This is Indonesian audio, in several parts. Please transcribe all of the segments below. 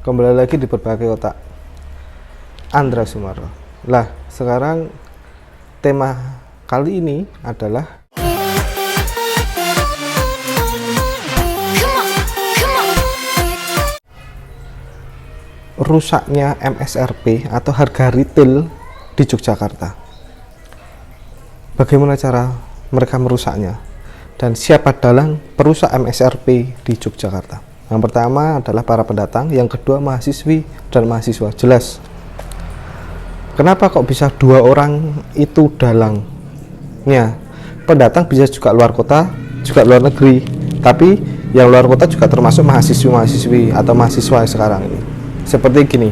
Kembali lagi di berbagai otak Andra Sumarro. Lah, sekarang tema kali ini adalah rusaknya MSRP atau harga retail di Yogyakarta. Bagaimana cara mereka merusaknya dan siapa dalang perusak MSRP di Yogyakarta? Yang pertama adalah para pendatang, yang kedua mahasiswi dan mahasiswa. Jelas. Kenapa kok bisa dua orang itu dalangnya? Pendatang bisa juga luar kota, juga luar negeri. Tapi yang luar kota juga termasuk mahasiswi-mahasiswi atau mahasiswa sekarang ini. Seperti gini.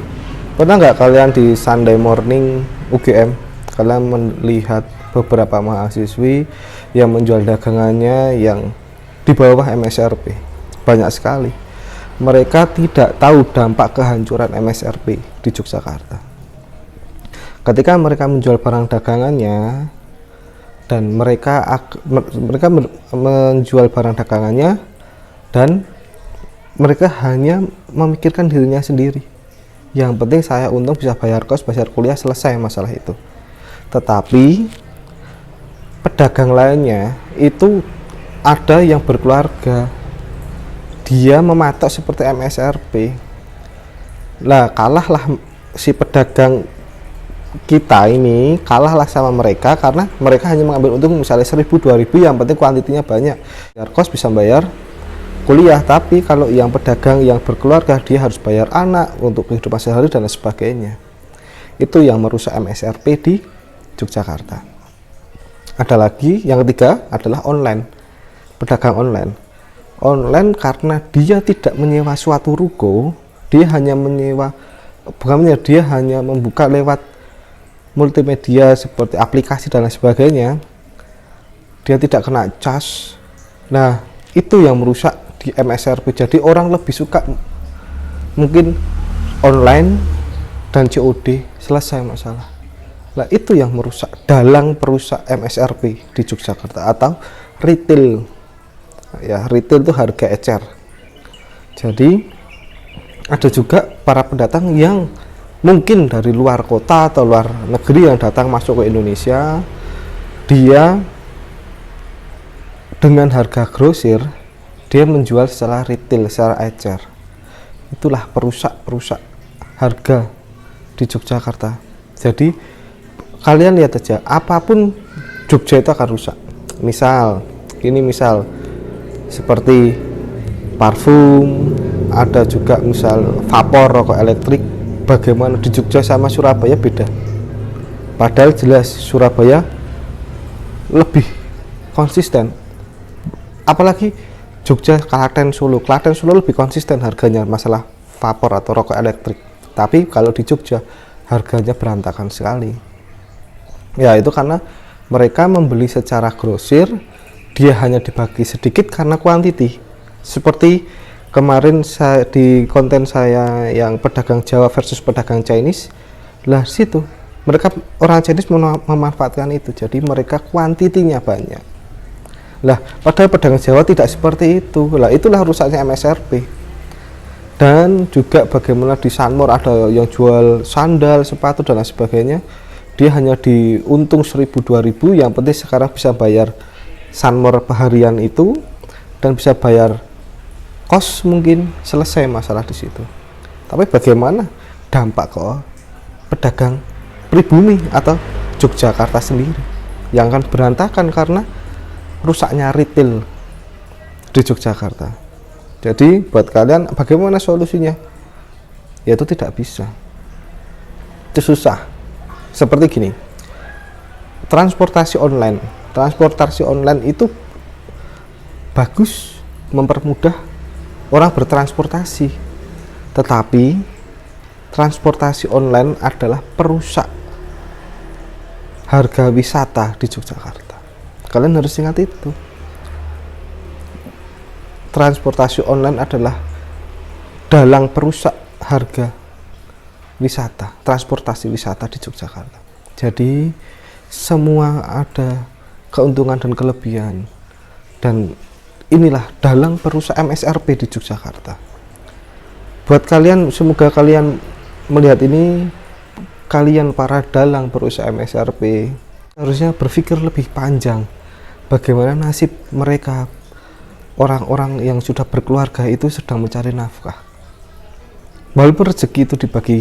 Pernah nggak kalian di Sunday Morning UGM kalian melihat beberapa mahasiswi yang menjual dagangannya yang di bawah MSRP? Banyak sekali. Mereka tidak tahu dampak kehancuran MSRP di Yogyakarta. Ketika mereka menjual barang dagangannya dan mereka menjual barang dagangannya dan mereka hanya memikirkan dirinya sendiri. Yang penting saya untung bisa bayar kos, bayar kuliah, selesai masalah itu. Tetapi pedagang lainnya itu ada yang berkeluarga, dia mematok seperti MSRP. Lah kalahlah si pedagang kita ini, kalahlah sama mereka karena mereka hanya mengambil untung misalnya 1000, 2000, yang penting kuantitinya banyak, bayar kos bisa bayar kuliah. Tapi kalau yang pedagang yang berkeluarga, dia harus bayar anak untuk kehidupan sehari dan sebagainya. Itu yang merusak MSRP di Yogyakarta. Ada lagi yang ketiga adalah online, pedagang online karena dia tidak menyewa suatu ruko, dia hanya menyewa, dia hanya membuka lewat multimedia seperti aplikasi dan lain sebagainya, dia tidak kena cas. Nah, itu yang merusak di MSRP. Jadi orang lebih suka mungkin online dan COD, selesai masalah. Nah, itu yang merusak, dalang perusak MSRP di Yogyakarta atau retail. Ya, retail itu harga ecer. Jadi ada juga para pendatang yang mungkin dari luar kota atau luar negeri yang datang masuk ke Indonesia, dia dengan harga grosir dia menjual secara retail, secara ecer. Itulah perusak harga di Yogyakarta. Jadi kalian lihat aja, apapun Jogja itu akan rusak. Misal seperti parfum, ada juga misal vapor, rokok elektrik. Bagaimana di Jogja sama Surabaya beda, padahal jelas Surabaya lebih konsisten, apalagi Jogja, Klaten, Solo lebih konsisten harganya masalah vapor atau rokok elektrik. Tapi kalau di Jogja harganya berantakan sekali. Ya, itu karena mereka membeli secara grosir, dia hanya dibagi sedikit karena kuantiti. Seperti kemarin di konten saya yang pedagang Jawa versus pedagang Chinese, lah situ mereka orang Chinese memanfaatkan itu, jadi mereka kuantitinya banyak. Lah padahal pedagang Jawa tidak seperti itu. Lah itulah rusaknya MSRP. Dan juga bagaimana di Sunmore ada yang jual sandal, sepatu dan lain sebagainya, dia hanya diuntung 1000, 2000, yang penting sekarang bisa bayar Sunmore harian itu dan bisa bayar kos, mungkin selesai masalah di situ. Tapi bagaimana dampak ke pedagang pribumi atau Yogyakarta sendiri yang akan berantakan karena rusaknya retail di Yogyakarta. Jadi buat kalian bagaimana solusinya? Yaitu tidak bisa, itu susah. Seperti gini, transportasi online itu bagus, mempermudah orang bertransportasi, tetapi transportasi online adalah perusak harga wisata di Yogyakarta. Kalian harus ingat itu. Transportasi online adalah dalang perusak harga wisata, transportasi wisata di Yogyakarta. Jadi semua ada keuntungan dan kelebihan, dan inilah dalang perusak MSRP di Yogyakarta. Buat kalian, semoga kalian melihat ini, kalian para dalang perusahaan MSRP harusnya berpikir lebih panjang bagaimana nasib mereka, orang-orang yang sudah berkeluarga itu sedang mencari nafkah. Walaupun rezeki itu dibagi,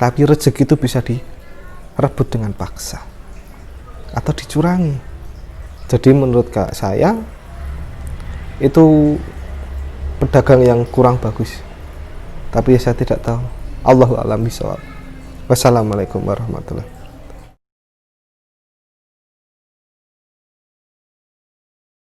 tapi rezeki itu bisa direbut dengan paksa atau dicurangi. Jadi menurut saya itu pedagang yang kurang bagus, tapi saya tidak tahu. Allahu a'lam bishawab. Wassalamualaikum warahmatullahi wabarakatuh.